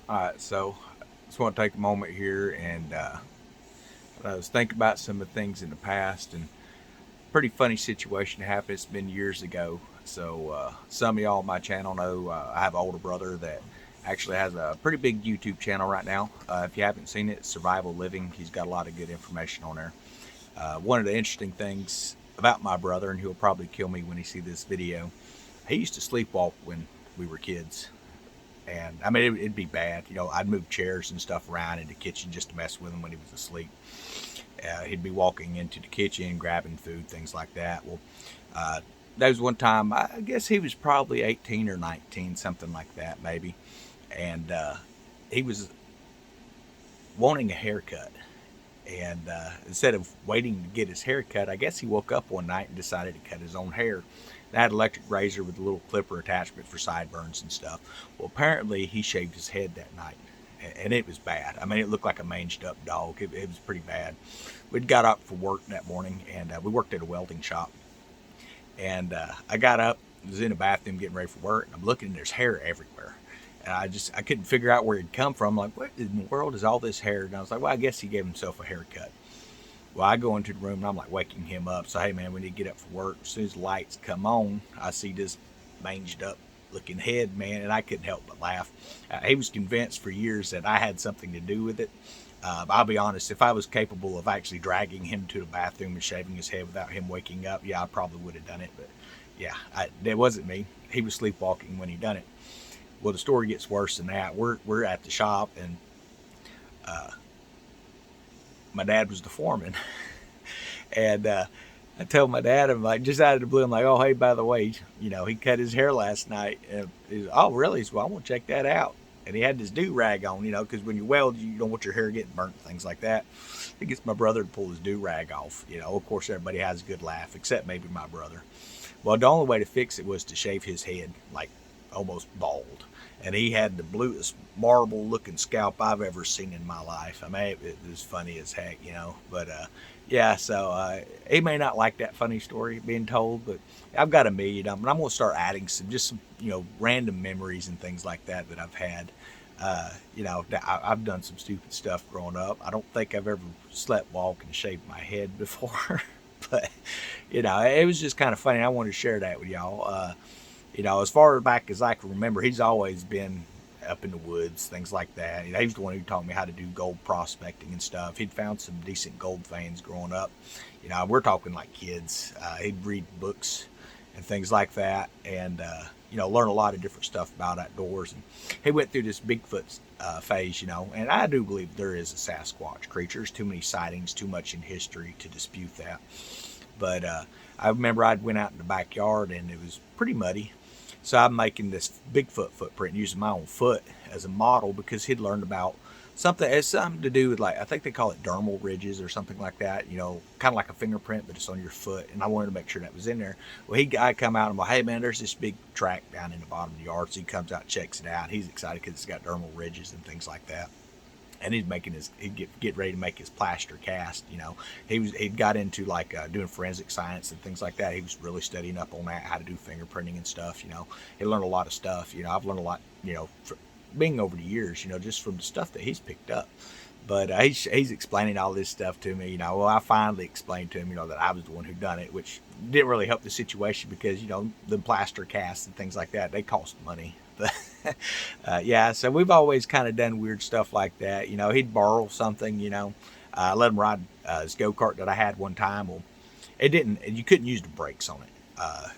All right, so just want to take a moment here and I was thinking about some of the things in the past and pretty funny situation happened. It's been years ago. So some of y'all on my channel know I have an older brother that actually has a pretty big YouTube channel right now. If you haven't seen it, Survival Living. He's got a lot of good information on there. One of the interesting things about my brother, and he'll probably kill me when he see this video, he used to sleepwalk when we were kids. And I mean, it'd be bad. I'd move chairs and stuff around in the kitchen just to mess with him when he was asleep. He'd be walking into the kitchen, grabbing food, things like that. Well, uh, there was one time, I guess he was probably 18 or 19, something like that, maybe. And he was wanting a haircut. And instead of waiting to get his hair cut, I guess he woke up one night and decided to cut his own hair. It had an electric razor with a little clipper attachment for sideburns and stuff. Well, apparently he shaved his head that night, and it was bad. I mean, it looked like a manged up dog. It was pretty bad. We'd got up for work that morning, and we worked at a welding shop. And I got up, was in the bathroom getting ready for work, and I'm looking, and there's hair everywhere. And I couldn't figure out where it'd come from. I'm like, what in the world is all this hair? And I was like, well, I guess he gave himself a haircut. Well, I go into the room and I'm like waking him up. So, hey, man, we need to get up for work. As soon as the lights come on, I see this manged up looking head, man, and I couldn't help but laugh. He was convinced for years that I had something to do with it. I'll be honest, if I was capable of actually dragging him to the bathroom and shaving his head without him waking up, yeah, I probably would have done it. But yeah, it wasn't me. He was sleepwalking when he done it. Well, the story gets worse than that. We're at the shop, and uh, my dad was the foreman. And I told my dad, I'm like, just out of the blue, I'm like, oh, hey, by the way, he cut his hair last night. And he's, oh, really? He said, well, I want to check that out. And he had this do rag on, because when you weld, you don't want your hair getting burnt, things like that. He gets my brother to pull his do rag off. Of course, everybody has a good laugh, except maybe my brother. Well, the only way to fix it was to shave his head, like almost bald. And he had the bluest marble looking scalp I've ever seen in my life. I mean, it was funny as heck. But yeah, so he may not like that funny story being told, but I've got a million of them. And I'm going to start adding some random memories and things like that I've had. I've done some stupid stuff growing up. I don't think I've ever slept walk and shaved my head before. But it was just kind of funny. I wanted to share that with y'all. As far back as I can remember, he's always been up in the woods, things like that. He was the one who taught me how to do gold prospecting and stuff. He'd found some decent gold veins growing up. We're talking like kids. He'd read books and things like that, and learn a lot of different stuff about outdoors. And he went through this Bigfoot phase, and I do believe there is a Sasquatch creature. There's too many sightings, too much in history to dispute that. But I remember I'd went out in the backyard and it was pretty muddy. So I'm making this Bigfoot footprint using my own foot as a model because he'd learned about something. It's something to do with, like, I think they call it dermal ridges or something like that. Kind of like a fingerprint, but it's on your foot. And I wanted to make sure that was in there. Well, I come out and I'm like, hey man, there's this big track down in the bottom of the yard. So he comes out, checks it out. He's excited because it's got dermal ridges and things like that. And he'd get ready to make his plaster cast. He'd got into like doing forensic science and things like that. He was really studying up on that, how to do fingerprinting and stuff. He learned a lot of stuff. I've learned a lot. Being over the years. Just from the stuff that he's picked up. But he's explaining all this stuff to me. Well, I finally explained to him, that I was the one who done it, which didn't really help the situation because the plaster casts and things like that, they cost money. But yeah, so we've always kind of done weird stuff like that. He'd borrow something. Let him ride his go kart that I had one time. Well, it didn't. You couldn't use the brakes on it.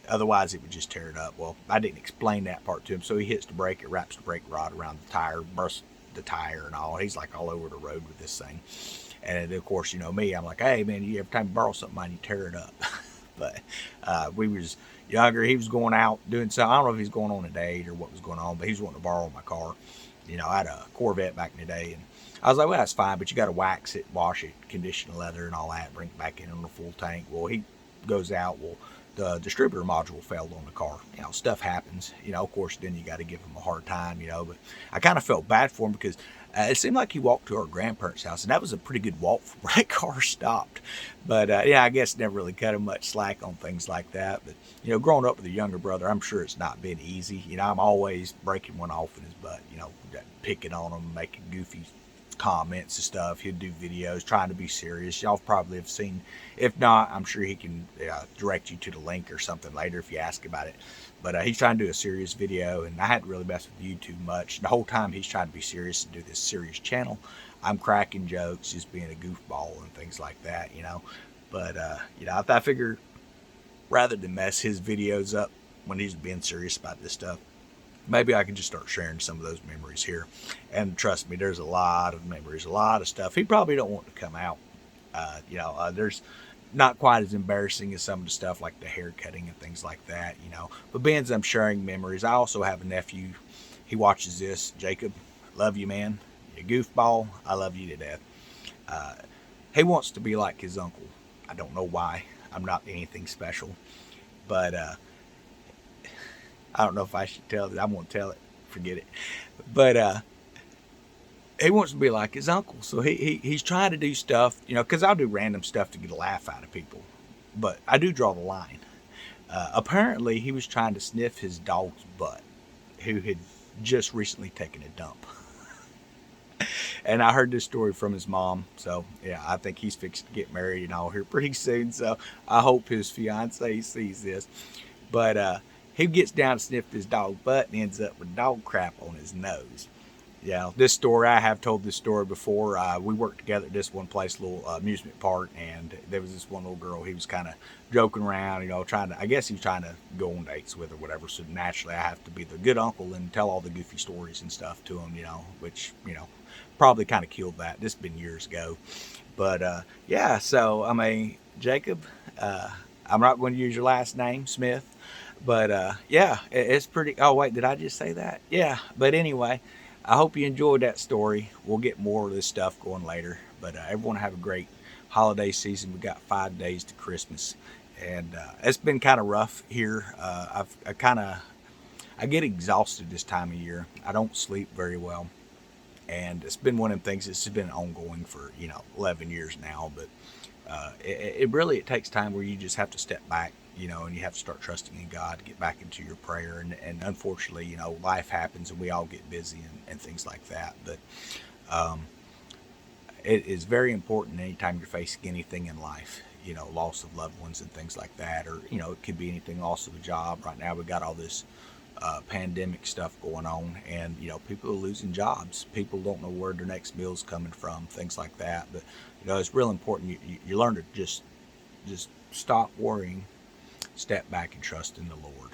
Otherwise, it would just tear it up. Well, I didn't explain that part to him, so he hits the brake. It wraps the brake rod around the tire, bursts the tire, and all. He's like all over the road with this thing. And of course, me, I'm like, hey man, every time you borrow something, you tear it up. But we was younger. He was going out doing something. I don't know if he's going on a date or what was going on, but he was wanting to borrow my car. I had a Corvette back in the day, and I was like, well, that's fine, but you got to wax it, wash it, condition the leather and all that, bring it back in on the full tank. Well, he goes out. Well, the distributor module failed on the car. Stuff happens. Of course, then you got to give him a hard time. But I kind of felt bad for him because it seemed like he walked to our grandparents' house, and that was a pretty good walk from where that car stopped. But I guess never really cut him much slack on things like that. But growing up with a younger brother, I'm sure it's not been easy. I'm always breaking one off in his butt. Picking on him, making goofy comments and stuff. He'll do videos trying to be serious. Y'all probably have seen. If not, I'm sure he can direct you to the link or something later if you ask about it. But he's trying to do a serious video, and I hadn't really messed with YouTube much. The whole time he's trying to be serious and do this serious channel, I'm cracking jokes, just being a goofball and things like that. But I figure rather than mess his videos up when he's being serious about this stuff, maybe I can just start sharing some of those memories here. And trust me, there's a lot of memories, a lot of stuff he probably don't want to come out. There's not quite as embarrassing as some of the stuff like the hair cutting and things like that, But being as I'm sharing memories, I also have a nephew. He watches this. Jacob, love you, man. You goofball. I love you to death. He wants to be like his uncle. I don't know why. I'm not anything special. But I don't know if I should tell it. I won't tell it. Forget it. But he wants to be like his uncle. So he's trying to do stuff, because I'll do random stuff to get a laugh out of people. But I do draw the line. Apparently, he was trying to sniff his dog's butt, who had just recently taken a dump. And I heard this story from his mom. So, yeah, I think he's fixed to get married and all here pretty soon. So I hope his fiance sees this. But he gets down to sniff his dog's butt and ends up with dog crap on his nose. This story, I have told this story before. We worked together at this one place, little amusement park, and there was this one little girl. He was kind of joking around, I guess he was trying to go on dates with or whatever. So naturally, I have to be the good uncle and tell all the goofy stories and stuff to him, which, probably kind of killed that. This has been years ago. But, so, Jacob, I'm not going to use your last name, Smith. But, it's pretty, oh, wait, did I just say that? Yeah, but anyway, I hope you enjoyed that story. We'll get more of this stuff going later. But everyone have a great holiday season. We got 5 days to Christmas. And it's been kind of rough here. I get exhausted this time of year. I don't sleep very well. And it's been one of them things that's been ongoing for, 11 years now. But it takes time where you just have to step back, and you have to start trusting in God to get back into your prayer. And unfortunately, life happens and we all get busy and things like that. But it is very important anytime you're facing anything in life, loss of loved ones and things like that. Or, it could be anything, loss of a job. Right now we got all this pandemic stuff going on, and people are losing jobs. People don't know where their next meal's coming from, things like that. But it's real important you learn to just stop worrying, step back and trust in the Lord.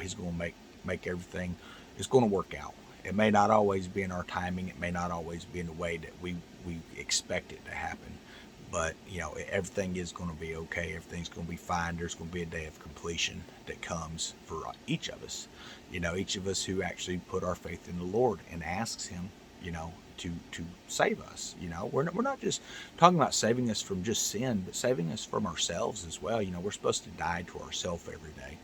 He's going to make everything, it's going to work out. It may not always be in our timing. It may not always be in the way that we expect it to happen. But, everything is going to be okay. Everything's going to be fine. There's going to be a day of completion that comes for each of us. Each of us who actually put our faith in the Lord and asks Him, to save us. We're not just talking about saving us from just sin, but saving us from ourselves as well. We're supposed to die to ourselves every day.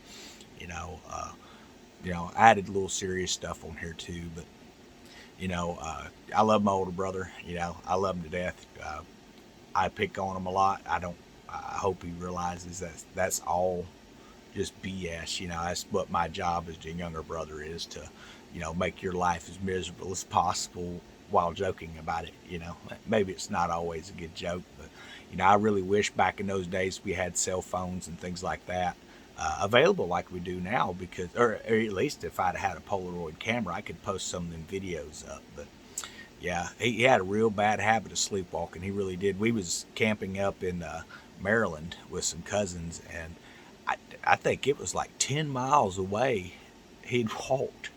I added a little serious stuff on here too, but I love my older brother. I love him to death. I pick on him a lot. I hope he realizes that's all just BS. That's what my job as a younger brother is, to, make your life as miserable as possible while joking about it. Maybe it's not always a good joke, but, I really wish back in those days we had cell phones and things like that available like we do now, or at least if I'd had a Polaroid camera, I could post some of them videos up. But yeah, he had a real bad habit of sleepwalking. He really did. We was camping up in Maryland with some cousins, and I think it was like 10 miles away. He'd walked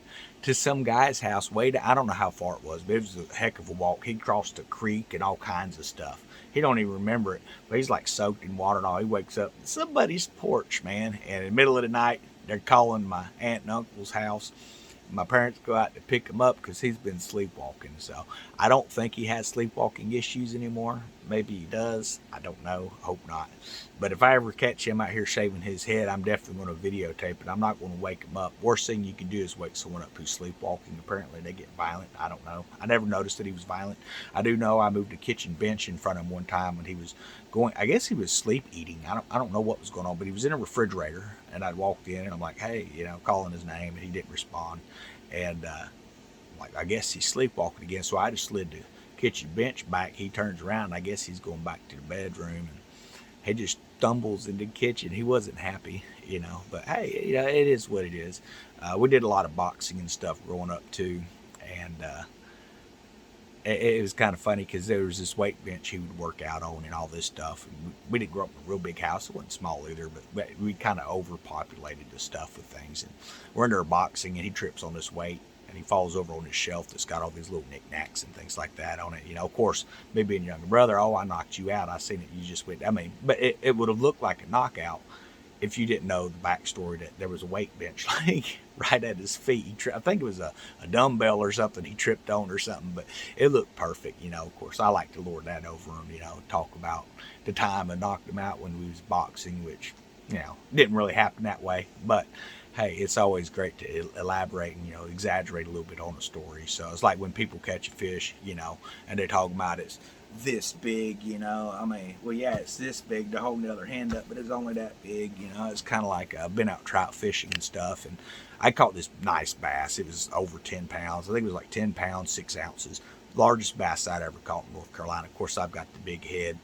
to some guy's house way down. I don't know how far it was, but it was a heck of a walk. He crossed a creek and all kinds of stuff. He don't even remember it, but he's like soaked in water and all. He wakes up at somebody's porch, man, and in the middle of the night, they're calling my aunt and uncle's house. My parents go out to pick him up because he's been sleepwalking. So I don't think he has sleepwalking issues anymore, Maybe he does. I don't know. Hope not. But if I ever catch him out here shaving his head, I'm definitely going to videotape it. I'm not going to wake him up. Worst thing you can do is wake someone up who's sleepwalking. Apparently they get violent. I don't know. I never noticed that he was violent. I do know I moved a kitchen bench in front of him one time when he was going. I guess he was sleep eating. I don't know what was going on, but he was in a refrigerator, and I walked in and I'm like, hey, calling his name, and he didn't respond. And like, I guess he's sleepwalking again. So I just slid the kitchen bench back. He turns around. I guess he's going back to the bedroom, and he just stumbles into the kitchen. He wasn't happy, but hey, it is what it is. We did a lot of boxing and stuff growing up too, and it was kind of funny because there was this weight bench he would work out on and all this stuff. And we didn't grow up in a real big house. It wasn't small either, but we kind of overpopulated the stuff with things. And we're under boxing, and he trips on this weight, and he falls over on his shelf that's got all these little knickknacks and things like that on it. Of course, me being a younger brother, oh, I knocked you out. I seen it. You just went. I mean, but it would have looked like a knockout if you didn't know the backstory that there was a weight bench like right at his feet. I think it was a dumbbell or something he tripped on or something, but it looked perfect. Of course, I like to lord that over him, talk about the time I knocked him out when we was boxing, which, didn't really happen that way. But hey, it's always great to elaborate and, exaggerate a little bit on a story. So it's like when people catch a fish, and they talk about it's this big, I mean, well, yeah, it's this big. They're holding the other hand up, but it's only that big, It's kind of like I've been out trout fishing and stuff, and I caught this nice bass. It was over 10 pounds. I think it was like 10 pounds, 6 ounces. Largest bass I'd ever caught in North Carolina. Of course, I've got the big head.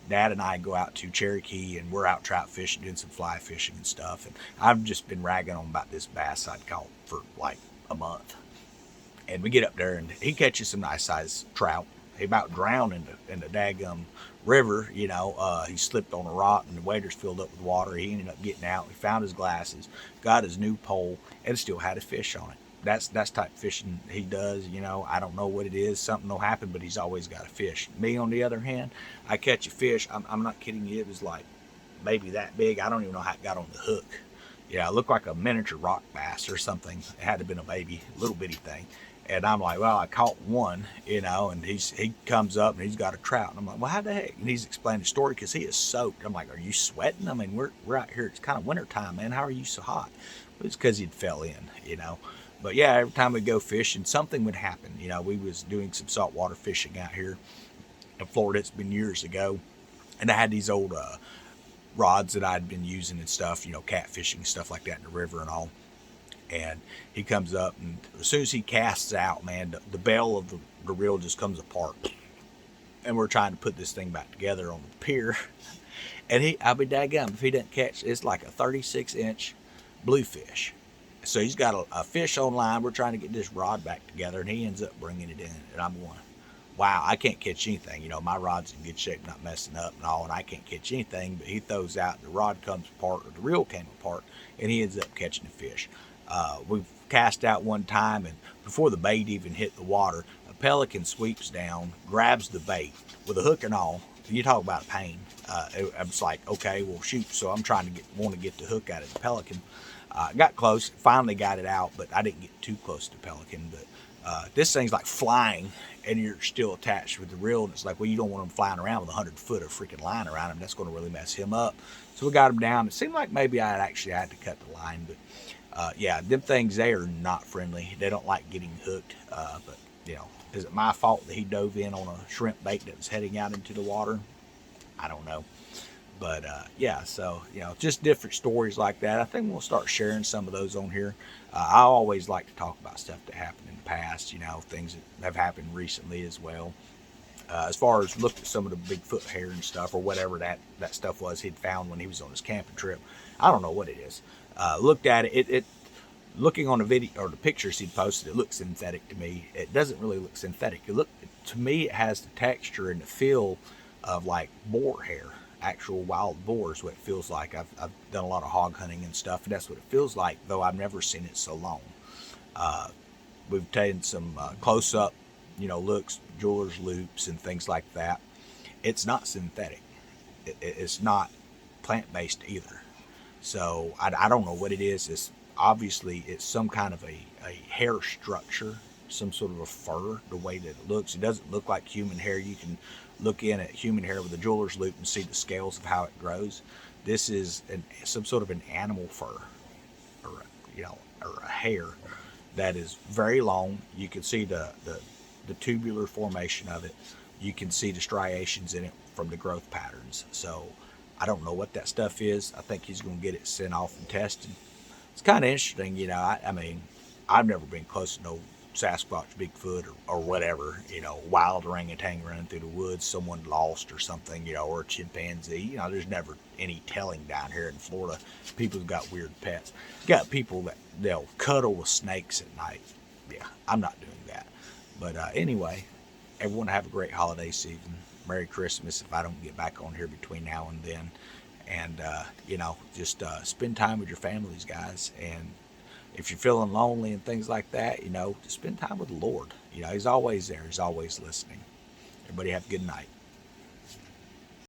Dad and I go out to Cherokee, and we're out trout fishing, doing some fly fishing and stuff. And I've just been ragging on about this bass I'd caught for like a month. And we get up there, and he catches some nice sized trout. He about drowned in the daggum river. He slipped on a rock, and the waders filled up with water. He ended up getting out. He found his glasses, got his new pole, and still had a fish on it. That's type of fishing he does. I don't know what it is. Something will happen, but he's always got a fish. Me, on the other hand, I catch a fish. I'm not kidding you. It was like maybe that big. I don't even know how it got on the hook. Yeah, it looked like a miniature rock bass or something. It had to have been a baby, little bitty thing. And I'm like, well, I caught one, and he comes up and he's got a trout. And I'm like, well, how the heck? And he's explaining the story because he is soaked. I'm like, are you sweating? I mean, we're out here. It's kind of wintertime, man. How are you so hot? It's because he'd fell in, But yeah, every time we go fishing, something would happen. We was doing some saltwater fishing out here in Florida. It's been years ago. And I had these old rods that I'd been using and stuff, catfishing, stuff like that in the river and all. And he comes up, and as soon as he casts out, man, the bell of the reel just comes apart. And we're trying to put this thing back together on the pier. And I'll be daggum if he doesn't catch, it's like a 36-inch bluefish. So he's got a fish on line. We're trying to get this rod back together, and he ends up bringing it in. And I'm going, wow, I can't catch anything. My rod's in good shape, not messing up and all, and I can't catch anything. But he throws out, the rod comes apart, or the reel came apart, and he ends up catching a fish. We've cast out one time, and before the bait even hit the water, a pelican sweeps down, grabs the bait with a hook and all. You talk about pain. I was like, okay, well, shoot. So I'm trying to want to get the hook out of the pelican. Got close, finally got it out, but I didn't get too close to the pelican. But this thing's like flying, and you're still attached with the reel. And it's like, well, you don't want him flying around with 100-foot of freaking line around him. That's going to really mess him up. So we got him down. It seemed like maybe I actually had to cut the line, but yeah, them things, they are not friendly. They don't like getting hooked. But is it my fault that he dove in on a shrimp bait that was heading out into the water? I don't know. But yeah, so just different stories like that. I think we'll start sharing some of those on here. I always like to talk about stuff that happened in the past, things that have happened recently as well. As far as look at some of the Bigfoot hair and stuff, or whatever that stuff was he'd found when he was on his camping trip. I don't know what it is. Looked at it, looking on the video or the pictures he posted, it looks synthetic to me. It doesn't really look synthetic. To me, it has the texture and the feel of like boar hair. Actual wild boar is what it feels like. I've done a lot of hog hunting and stuff, and that's what it feels like, though I've never seen it so long. We've taken some close-up, looks, jeweler's loops and things like that. It's not synthetic. It's not plant-based either. So I don't know what it is. It's obviously some kind of a hair structure some sort of a fur the way that it looks. It doesn't look like human hair. You can look in at human hair with a jeweler's loupe and see the scales of how it grows. This is some sort of an animal fur, or or a hair that is very long. You can see the tubular formation of it. You can see the striations in it from the growth patterns. So I don't know what that stuff is. I think he's going to get it sent off and tested. It's kind of interesting, I mean, I've never been close to no Sasquatch, Bigfoot, or whatever, wild orangutan running through the woods, someone lost or something, or a chimpanzee. There's never any telling down here in Florida. People have got weird pets. You got people that they'll cuddle with snakes at night. Yeah, I'm not doing that. But anyway, everyone have a great holiday season. Merry Christmas if I don't get back on here between now and then. And, just spend time with your families, guys. And if you're feeling lonely and things like that, just spend time with the Lord. He's always there. He's always listening. Everybody have a good night.